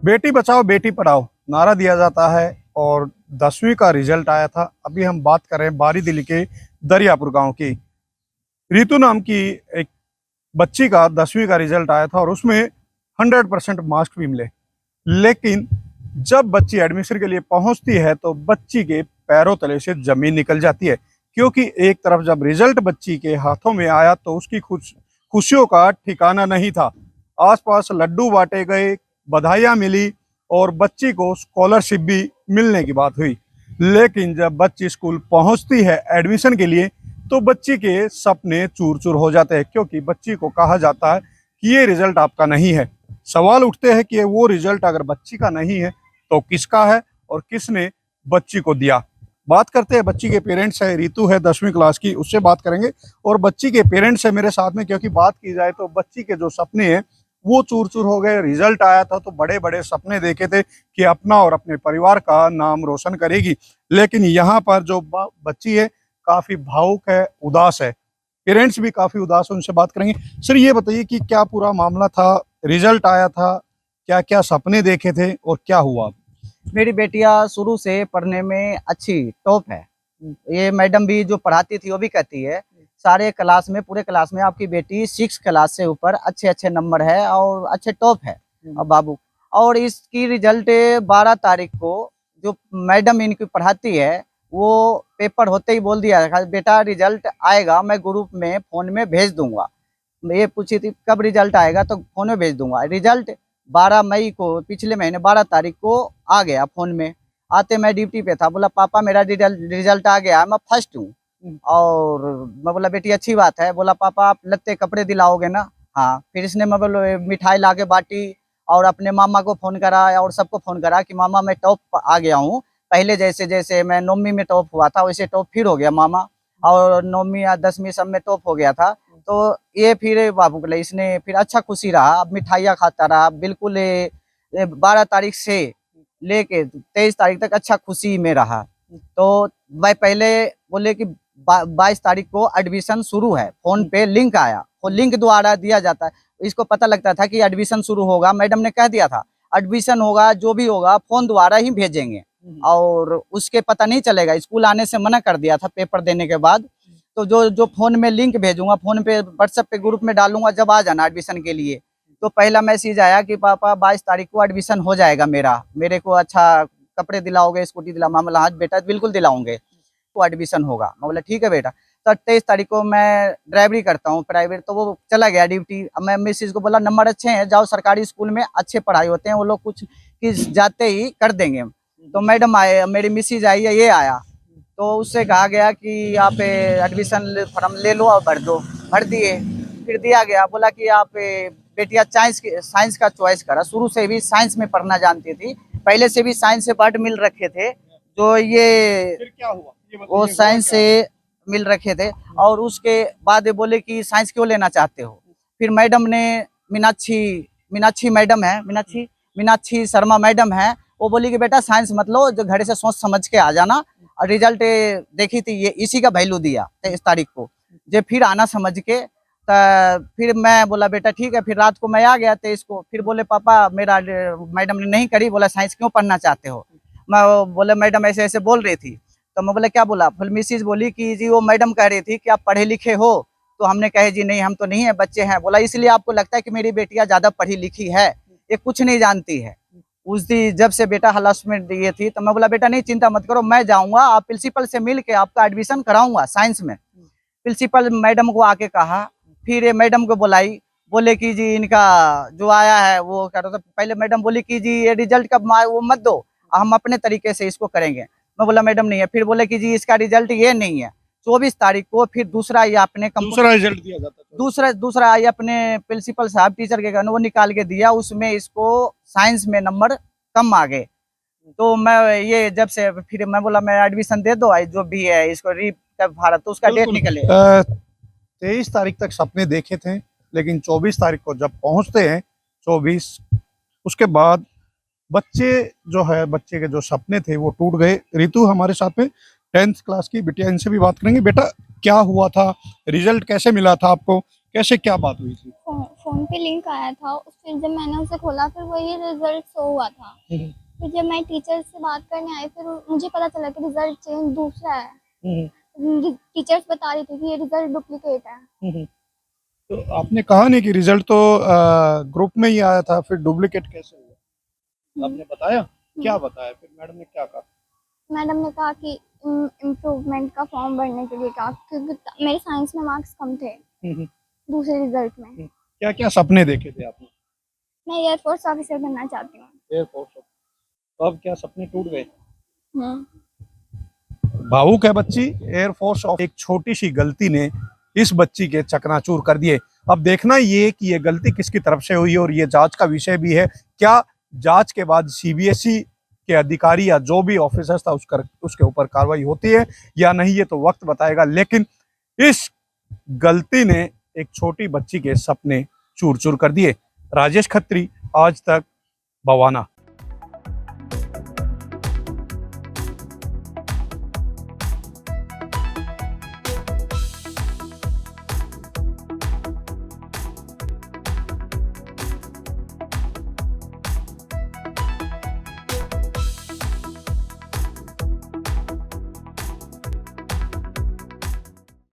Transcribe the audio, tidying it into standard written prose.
बेटी बचाओ बेटी पढ़ाओ नारा दिया जाता है और 10वीं का रिजल्ट आया था। अभी हम बात कर रहे हैं बारीदिली के दरियापुर गांव की। रितु नाम की एक बच्ची का 10वीं का रिजल्ट आया था और उसमें 100% मार्क्स भी मिले। लेकिन जब बच्ची एडमिशन के लिए पहुंचती है तो बच्ची के पैरों तले से जमीन निकल जाती है, क्योंकि एक तरफ जब रिजल्ट बच्ची के हाथों में आया तो उसकी खुशियों का ठिकाना नहीं था। आसपास लड्डू बांटे गए, बधाइयां मिली और बच्ची को स्कॉलरशिप भी मिलने की बात हुई। लेकिन जब बच्ची स्कूल पहुंचती है एडमिशन के लिए तो बच्ची के सपने चूर चूर हो जाते हैं, क्योंकि बच्ची को कहा जाता है कि ये रिजल्ट आपका नहीं है। सवाल उठते हैं कि वो रिजल्ट अगर बच्ची का नहीं है तो किसका है और किसने बच्ची को दिया। बात करते हैं बच्ची के पेरेंट्स है, रितु है 10वीं क्लास की, उससे बात करेंगे। और बच्ची के पेरेंट्स है मेरे साथ में, क्योंकि बात की जाए तो बच्ची के जो सपने हैं वो चूर चूर हो गए। रिजल्ट आया था तो बड़े बड़े सपने देखे थे कि अपना और अपने परिवार का नाम रोशन करेगी, लेकिन यहाँ पर जो बच्ची है काफी भावुक है, उदास है। पेरेंट्स भी काफी उदास है, उनसे बात करेंगे। सर ये बताइए कि क्या पूरा मामला था, रिजल्ट आया था, क्या क्या सपने देखे थे और क्या हुआ? मेरी बेटिया शुरू से पढ़ने में अच्छी टॉप है। ये मैडम भी जो पढ़ाती थी वो भी कहती है सारे क्लास में, पूरे क्लास में आपकी बेटी 6 क्लास से ऊपर अच्छे अच्छे नंबर है और अच्छे टॉप है। अब बाबू, और इसकी रिजल्ट 12 तारीख को जो मैडम इनकी पढ़ाती है वो पेपर होते ही बोल दिया बेटा रिजल्ट आएगा, मैं ग्रुप में फोन में भेज दूंगा। ये पूछी थी कब रिजल्ट आएगा, तो फोन में भेज दूंगा। रिजल्ट 12 मई को, पिछले महीने 12 तारीख को आ गया फोन में। आते मैं ड्यूटी पे था, बोला पापा मेरा रिजल्ट आ गया, मैं फर्स्ट हूँ। और मैं बोला बेटी अच्छी बात है। बोला पापा आप लत्ते कपड़े दिलाओगे ना? हाँ। फिर इसने मैं बोलो मिठाई ला के बांटी और अपने मामा को फोन करा और सबको फोन करा कि मामा मैं टॉप आ गया हूँ। पहले जैसे जैसे मैं 9वीं में टॉप हुआ था वैसे टॉप फिर हो गया मामा, और 9वीं या 10वीं सब में टॉप हो गया था। तो ये फिर बाबू बोले, इसने फिर अच्छा खुशी रहा, अब मिठाइयाँ खाता रहा बिल्कुल। 12 तारीख से लेके 23 तारीख तक अच्छा खुशी में रहा। तो भाई पहले बोले कि 22 तारीख को एडमिशन शुरू है, फोन पे लिंक आया, वो लिंक द्वारा दिया जाता है। इसको पता लगता था कि एडमिशन शुरू होगा, मैडम ने कह दिया था एडमिशन होगा, जो भी होगा फोन द्वारा ही भेजेंगे और उसके पता नहीं चलेगा। स्कूल आने से मना कर दिया था पेपर देने के बाद। तो जो जो फोन में लिंक भेजूंगा, फोन पे व्हाट्सएप पे ग्रुप में डालूंगा, जब आ जाना एडमिशन के लिए। तो पहला मैसेज आया कि पापा 22 तारीख को एडमिशन हो जाएगा मेरा, मेरे को अच्छा कपड़े दिलाओगे, स्कूटी दिला? मैं बोला हाँ बेटा बिल्कुल दिलाऊंगे, तो एडमिशन होगा। मैं बोला ठीक है बेटा। तो 23 तारीख को मैं ड्राइवरी करता हूँ प्राइवेट, तो वो चला गया ड्यूटी। अब मैं मिसिज को बोला नंबर अच्छे हैं, जाओ सरकारी स्कूल में अच्छे पढ़ाई होते हैं, वो लोग कुछ किस जाते ही कर देंगे। तो मैडम आए, मेरी मिसिज आई है, ये आया, तो उससे कहा गया कि आप एडमिशन फॉर्म ले लो और भर दो। भर दिए, फिर दिया गया। बोला कि आप बेटिया साइंस का चॉइस करा। शुरू से भी साइंस में पढ़ना जानती थी, पहले से भी साइंस से पार्ट मिल रखे थे। जो ये फिर क्या हुआ वो साइंस से मिल रखे थे, और उसके बाद बोले कि साइंस क्यों लेना चाहते हो? फिर मैडम ने मीनाक्षी मैडम है, मीनाक्षी शर्मा मैडम है, वो बोली कि बेटा साइंस मत लो, जो घर से सोच समझ के आ जाना। और रिजल्ट देखी थी ये, इसी का वैल्यू दिया 23 तारीख को, जो फिर आना समझ के। फिर मैं बोला बेटा ठीक है। फिर रात को मैं आ गया 23 को। फिर बोले पापा मेरा मैडम ने नहीं करी। बोला साइंस क्यों पढ़ना चाहते हो? मैं बोले मैडम ऐसे ऐसे बोल रही थी। तो मैं बोला क्या बोला? फिर मिसिज बोली कि जी वो मैडम कह रही थी कि आप पढ़े लिखे हो। तो हमने कहे जी नहीं हम तो नहीं है, बच्चे हैं। बोला इसलिए आपको लगता है कि मेरी बेटियां ज्यादा पढ़ी लिखी है, ये कुछ नहीं जानती है। उस दिन जब से बेटा हलासमेंट दिए थी, तो मैं बोला बेटा नहीं चिंता मत करो, मैं जाऊंगा, आप प्रिंसिपल से मिल के आपका एडमिशन कराऊंगा साइंस में। प्रिंसिपल मैडम को आके कहा, फिर ये मैडम को बुलाई, बोले कि जी इनका जो आया है वो कह रहा था। पहले मैडम बोली कि जी ये रिजल्ट का वो मत दो, हम अपने तरीके से इसको करेंगे। मैं बोला मैडम नहीं है। फिर बोले कि जी इसका रिजल्ट ये नहीं है। 24 तारीख को फिर दूसरा ये अपने दूसरा रिजल्ट दिया जाता था? दूसरा ये अपने प्रिंसिपल साहब टीचर के कहने वो निकाल के दिया, उसमें इसको साइंस में नंबर कम आ गए। तो मैं ये जब से फिर मैं बोला मैं एडमिशन दे दो, जो भी है इसको भारत, तो उसका डेट निकले। 23 तारीख तक सपने देखे थे, लेकिन 24 तारीख को जब पहुंचते हैं 24, उसके बाद बच्चे जो है, बच्चे के जो सपने थे वो टूट गए। रितु हमारे साथ में 10th क्लास की बिटिया, इनसे भी बात करेंगे। बेटा क्या हुआ था, रिजल्ट कैसे मिला था आपको, कैसे क्या बात हुई थी? फोन पे लिंक आया था, फिर जब मैंने उसे खोला फिर वही रिजल्ट शो हुआ था। फिर जब मैं टीचर से बात करने आई फिर मुझे पता चला कि रिजल्ट चेंज दूसरा है। टीचर्स बता रही थी कि ये रिजल्ट डुप्लीकेट है। तो आपने कहा नहीं कि रिजल्ट तो ग्रुप में ही आया था, फिर डुप्लीकेट कैसे हुआ? आपने बताया? क्या बताया फिर मैडम ने क्या कहा? मैडम ने कहा कि इम्प्रूवमेंट का फॉर्म भरने के लिए कहा, क्योंकि मेरे साइंस में मार्क्स कम थे दूसरे रिजल्ट में। क्या क्या सपने देखे थे आपने? मैं एयरफोर्स ऑफिसर बनना चाहती हूँ। एयरफोर्स। तो अब क्या सपने टूट गए? हम्म। भावुक है बच्ची। एयरफोर्स ऑफ एक छोटी सी गलती ने इस बच्ची के चकनाचूर कर दिए। अब देखना ये कि ये गलती किसकी तरफ से हुई और ये जांच का विषय भी है। क्या जांच के बाद सीबीएसई के अधिकारी या जो भी ऑफिसर्स था उसके ऊपर कार्रवाई होती है या नहीं, ये तो वक्त बताएगा। लेकिन इस गलती ने एक छोटी बच्ची के सपने चूर चूर कर दिए। राजेश खत्री, आज तक, बवाना।